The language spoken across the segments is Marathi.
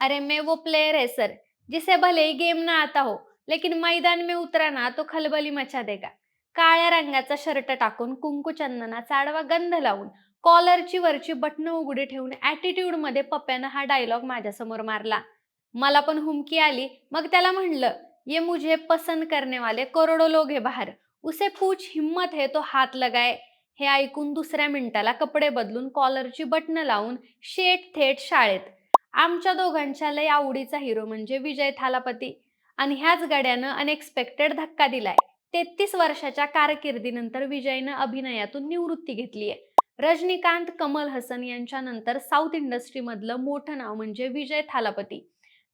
अरे मैं वो प्लेयर है सर, जिसे भले ही गेम ना आता हो, लेकिन मैदान में उतरा ना तो खलबली मचा देगा. काळ्या रंगाचा शर्ट टाकून, कुंकू-चंदनाचा आडवा गंध लावून, कॉलरची वरची बटणं उघडी ठेवून ॲटिट्यूडमध्ये पप्प्यानं हा डायलॉग माझ्यासमोर मारला. मला पण हुमकी आली. मग त्याला म्हणलं, "ये मुझे पसंद करने वाले करोडो लोग है बाहर. उसे पूछ हिम्मत है तो हात लगाए." हे ऐकून दुसऱ्या मिनिटाला कपडे बदलून, कॉलरची बटणं लावून शेट थेट शाळेत. आमच्या दोघांच्या लय आवडीचा हिरो म्हणजे विजय थालापती आणि ह्याच गड्यानं अनएक्सपेक्टेड धक्का दिलाय. 33 वर्षाच्या कारकिर्दीनंतर विजयनं अभिनयातून निवृत्ती घेतलीये. रजनीकांत, कमल हसन यांच्यानंतर साऊथ इंडस्ट्रीमधलं मोठं नाव म्हणजे विजय थालापती.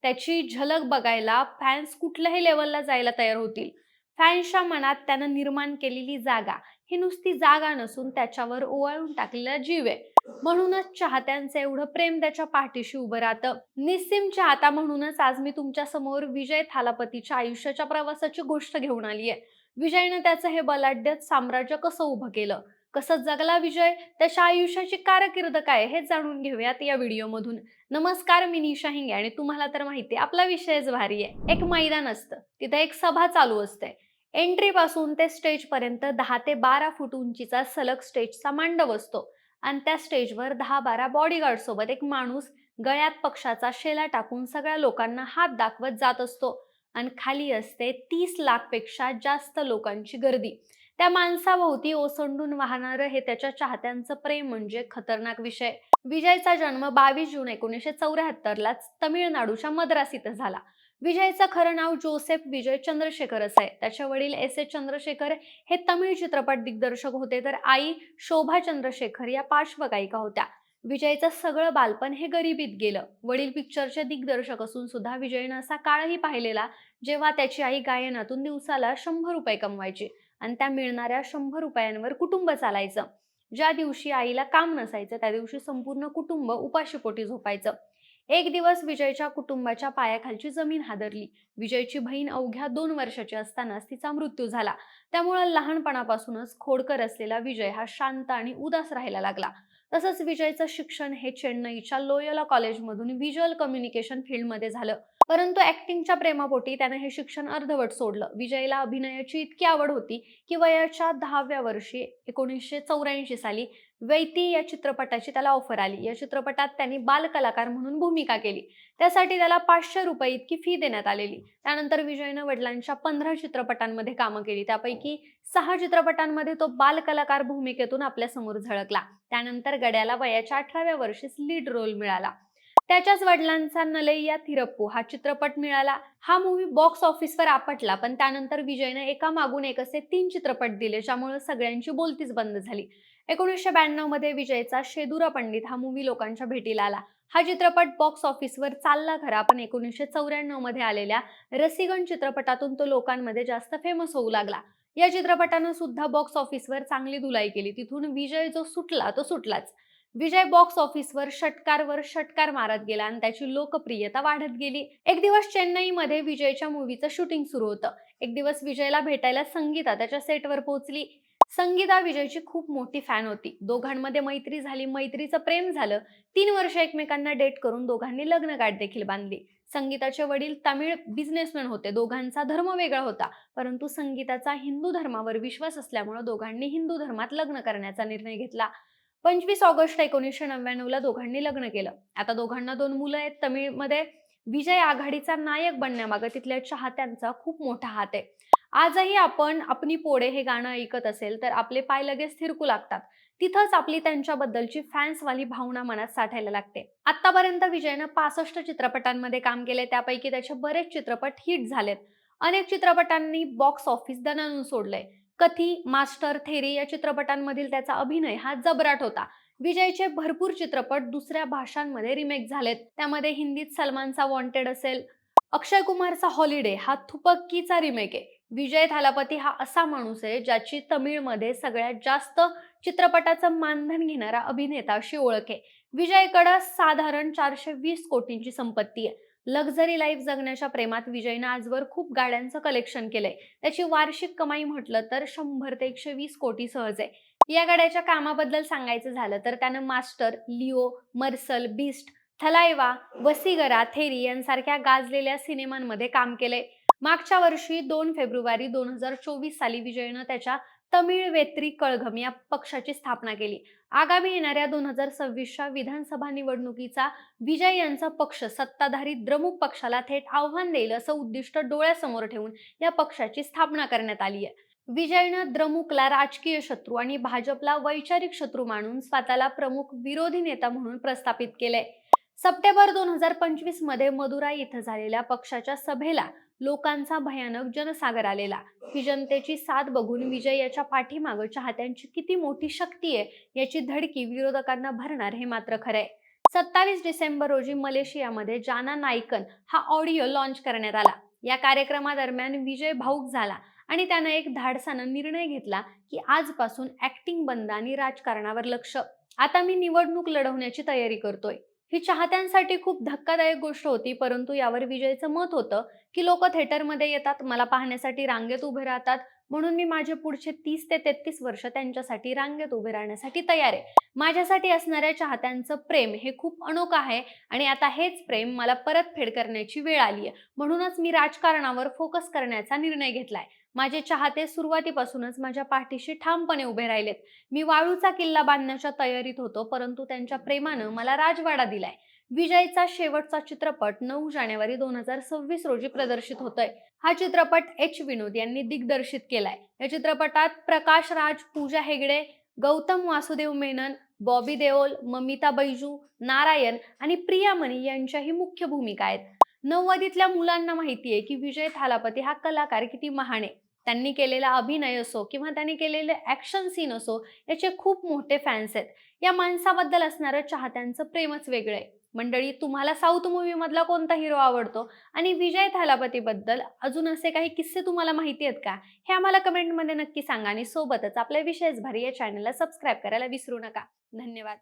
त्याची झलक बघायला फॅन्स कुठल्याही लेव्हलला जायला तयार होतील. फॅन्सच्या मनात त्यानं निर्माण केलेली जागा ही नुसती जागा नसून त्याच्यावर ओवाळून टाकलेला जीव आहे. म्हणूनच चाहत्यांचं एवढं प्रेम त्याच्या पाठीशी उभं राहतं. निस्सीम चाहता म्हणूनच आज मी तुमच्या समोर विजय थालापतीच्या आयुष्याच्या प्रवासाची गोष्ट घेऊन आली आहे. विजयनं त्याचं हे बलाढ्य साम्राज्य कसं उभं केलं, कसं जगला विजय, त्याच्या आयुष्याची कारकीर्द काय हे जाणून घेऊयात या व्हिडिओमधून. नमस्कार, मी निशा हिंगे आणि तुम्हाला तर माहिती आहे आपला विषयच भारी आहे. एक मैदान असतं, तिथे एक सभा चालू असते. एंट्री पासून ते स्टेज पर्यंत 10 ते 12 फूट उंचीचा सलग स्टेजचा मांडव असतो आणि त्या स्टेजवर 10-12 बॉडीगार्ड सोबत एक माणूस गळ्यात पक्षाचा शेला टाकून सगळ्या लोकांना हात दाखवत जात असतो आणि खाली असते 30 लाख पेक्षा जास्त लोकांची गर्दी. त्या माणसाभोवती ओसंडून वाहणारं हे त्याच्या चाहत्यांचं प्रेम म्हणजे खतरनाक विषय. विजयचा जन्म 22 जून 1974 तमिळनाडूच्या मद्रास इथं झाला. विजयचं खरं नाव जोसेफ विजय चंद्रशेखर असं आहे. त्याचे वडील एस ए चंद्रशेखर हे तमिळ चित्रपट दिग्दर्शक होते, तर आई शोभा चंद्रशेखर या पार्श्वगायिका होत्या. विजयचं सगळं बालपण हे गरिबीत गेलं. वडील पिक्चरचे दिग्दर्शक असून सुद्धा विजयनं असा काळही पाहिलेला जेव्हा त्याची आई गायनातून दिवसाला ₹100 कमवायची आणि त्या मिळणाऱ्या ₹100 कुटुंब चालायचं. ज्या दिवशी आईला काम नसायचं त्या दिवशी संपूर्ण कुटुंब उपाशीपोटी झोपायचं. एक दिवस विजयच्या कुटुंबाच्या पायाखालची जमीन हादरली. विजयची बहीण अवघ्या 2 वर्षाची असतानाच तिचा मृत्यू झाला. त्यामुळे लहानपणापासूनच खोडकर असलेला विजय हा शांत आणि उदास राहायला लागला. तसंच विजयचं शिक्षण हे चेन्नईच्या लोयोला कॉलेजमधून व्हिज्युअल कम्युनिकेशन फील्डमध्ये झालं. परंतु ॲक्टिंगच्या प्रेमापोटी त्यानं हे शिक्षण अर्धवट सोडलं. विजयला अभिनयाची इतकी आवड होती की वयाच्या 10व्या वर्षी 1984 साली वैती या चित्रपटाची त्याला ऑफर आली. या चित्रपटात त्यांनी बालकलाकार म्हणून भूमिका केली. त्यासाठी त्याला ₹500 इतकी फी देण्यात आलेली. त्यानंतर विजयनं वडिलांच्या 15 चित्रपटांमध्ये कामं केली. त्यापैकी 6 चित्रपटांमध्ये तो बालकलाकार भूमिकेतून आपल्यासमोर झळकला. त्यानंतर गड्याला वयाच्या 18व्या वर्षीच लीड रोल मिळाला. त्याच्याच वडिलांचा नलैया थिरप्पू हा चित्रपट मिळाला. हा मूव्ही बॉक्स ऑफिसवर आपटला, पण त्यानंतर विजयनं एकामागून एक असे 3 चित्रपट दिले, ज्यामुळे सगळ्यांची बोलतीच बंद झाली. 1992 मध्ये विजयचा शेदुरा पंडित हा मूव्ही लोकांच्या भेटीला आला. हा चित्रपट बॉक्स ऑफिसवर चालला खरा, पण 1994 मध्ये आलेल्या रसिगन चित्रपटातून तो लोकांमध्ये जास्त फेमस होऊ लागला. या चित्रपटानं सुद्धा बॉक्स ऑफिसवर चांगली धुलाई केली. तिथून विजय जो सुटला तो सुटलाच. विजय बॉक्स ऑफिसवर षटकारवर षटकार मारत गेला आणि त्याची लोकप्रियता वाढत गेली. एक दिवस चेन्नईमध्ये विजयच्या मूव्हीचं शूटिंग सुरू होतं. एक दिवस विजयला भेटायला संगीता त्याच्या सेटवर पोहोचली. संगीता विजयची खूप मोठी फॅन होती. दोघांमध्ये मैत्री झाली, मैत्रीचं प्रेम झालं. 3 वर्ष एकमेकांना डेट करून दोघांनी लग्नगाठ देखील बांधली. संगीताचे वडील तमिळ बिझनेसमॅन होते. दोघांचा धर्म वेगळा होता, परंतु संगीताचा हिंदू धर्मावर विश्वास असल्यामुळे दोघांनी हिंदू धर्मात लग्न करण्याचा निर्णय घेतला. 25 ऑगस्ट 1999 दोघांनी लग्न केलं. आता दोघांना 2 मुलं आहेत. तमिळमध्ये विजय आघाडीचा नायक बनण्यामागे तिथल्या चाहत्यांचा खूप मोठा हात आहे. आजही आपण अपनी पोडे हे गाणं ऐकत असेल तर आपले पाय लगेच थिरकू लागतात. तिथंच आपली त्यांच्याबद्दलची फॅन्सवाली भावना मनात साठायला लागते. आतापर्यंत विजयनं 65 चित्रपटांमध्ये काम केले, त्यापैकी त्याचे बरेच चित्रपट हिट झालेत. अनेक चित्रपटांनी बॉक्स ऑफिस दणाणून सोडलंय. कथी, मास्टर, थेरी या चित्रपटांमधील त्याचा अभिनय हा जबराट होता. विजयचे भरपूर चित्रपट दुसऱ्या भाषांमध्ये रिमेक झालेत. त्यामध्ये हिंदीत सलमानचा वॉन्टेड असेल, अक्षय कुमारचा हॉलिडे हा थुपक्कीचा रिमेक आहे. विजय थालापती हा असा माणूस आहे ज्याची तमिळमध्ये सगळ्यात जास्त चित्रपटाचं मानधन घेणारा अभिनेता अशी ओळख आहे. विजयकडं साधारण 420 कोटींची संपत्ती आहे. लक्झरी लाईफ जगण्याच्या प्रेमात विजयनं आजवर खूप गाड्यांचं कलेक्शन केलंय. त्याची वार्षिक कमाई म्हटलं तर 100 ते 120 कोटी सहज आहे. या गाड्याच्या कामाबद्दल सांगायचं झालं तर त्यानं मास्टर, लिओ, मर्सल, बीस्ट, थलाइवा, वसीगरा, थेरी यांसारख्या गाजलेल्या सिनेमांमध्ये काम केलंय. मागच्या वर्षी 2 फेब्रुवारी 2024 साली विजयनं त्याच्या तमिळ वेत्री कळघम या पक्षाची स्थापना केली. आगामी येणाऱ्या 2026च्या विधानसभा निवडणुकीचा विजय यांचा पक्ष सत्ताधारी द्रमुक पक्षाला थेट आव्हान देईल असं उद्दिष्ट डोळ्यासमोर ठेवून या पक्षाची स्थापना करण्यात आली आहे. विजयनं द्रमुकला राजकीय शत्रू आणि भाजपला वैचारिक शत्रू मानून स्वतःला प्रमुख विरोधी नेता म्हणून प्रस्थापित केलंय. सप्टेंबर 2025 मध्ये मदुराई इथं झालेल्या पक्षाच्या सभेला लोकांचा भयानक जनसागर आलेला. ही जनतेची साथ बघून विजय याच्या पाठीमागं चाहत्यांची किती मोठी शक्ती आहे याची धडकी विरोधकांना भरणार हे मात्र खरंय. 27 डिसेंबर रोजी मलेशियामध्ये जाना नायकन हा ऑडिओ लॉन्च करण्यात आला. या कार्यक्रमादरम्यान विजय भाऊक झाला आणि त्यानं एक धाडसानं निर्णय घेतला की आजपासून ऍक्टिंग बंद आणि राजकारणावर लक्ष. आता मी निवडणूक लढवण्याची तयारी करतोय. ही चाहत्यांसाठी खूप धक्कादायक गोष्ट होती, परंतु यावर विजयचं मत होतं की लोक थिएटरमध्ये येतात, मला पाहण्यासाठी रांगेत उभे राहतात, म्हणून मी माझे पुढचे 30 ते 33 वर्ष त्यांच्यासाठी रांगेत उभे राहण्यासाठी तयार आहे. माझ्यासाठी असणाऱ्या चाहत्यांचं प्रेम हे खूप अनोखं आहे आणि आता हेच प्रेम मला परतफेड करण्याची वेळ आली आहे. म्हणूनच मी राजकारणावर फोकस करण्याचा निर्णय घेतलाय. माझे चाहते सुरुवातीपासूनच माझ्या पाठीशी ठामपणे उभे राहिलेत. मी वाळूचा किल्ला बांधण्याच्या तयारीत होतो, परंतु त्यांच्या प्रेमानं मला राजवाडा दिलाय. विजयचा शेवटचा चित्रपट 9 जानेवारी 2026 रोजी प्रदर्शित होतोय. हा चित्रपट विनोद यांनी दिग्दर्शित केलाय. या चित्रपटात प्रकाश राज, पूजा हेगडे, गौतम वासुदेव मेनन, बॉबी देओल, ममिता बैजू, नारायण आणि प्रियामणी यांच्याही मुख्य भूमिका आहेत. नव्वदीतल्या मुलांना माहितीये की विजय थालापती हा कलाकार किती महान आहे. त्यांनी केलेला अभिनय असो किंवा त्यांनी केलेले ऍक्शन सीन असो, याचे खूप मोठे फॅन्स आहेत. या माणसाबद्दल असणारं चाहत्यांचं प्रेमच वेगळं आहे. मंडळी, तुम्हाला साऊथ मूव्ही मधला कोणता हिरो आवडतो आणि विजय थालापती बद्दल अजून असे काही किस्से तुम्हाला माहिती आहेत का, हे आम्हाला कमेंटमध्ये नक्की सांगा आणि सोबतच आपल्या विशेष भारी या चॅनलला सबस्क्राईब करायला विसरू नका. धन्यवाद.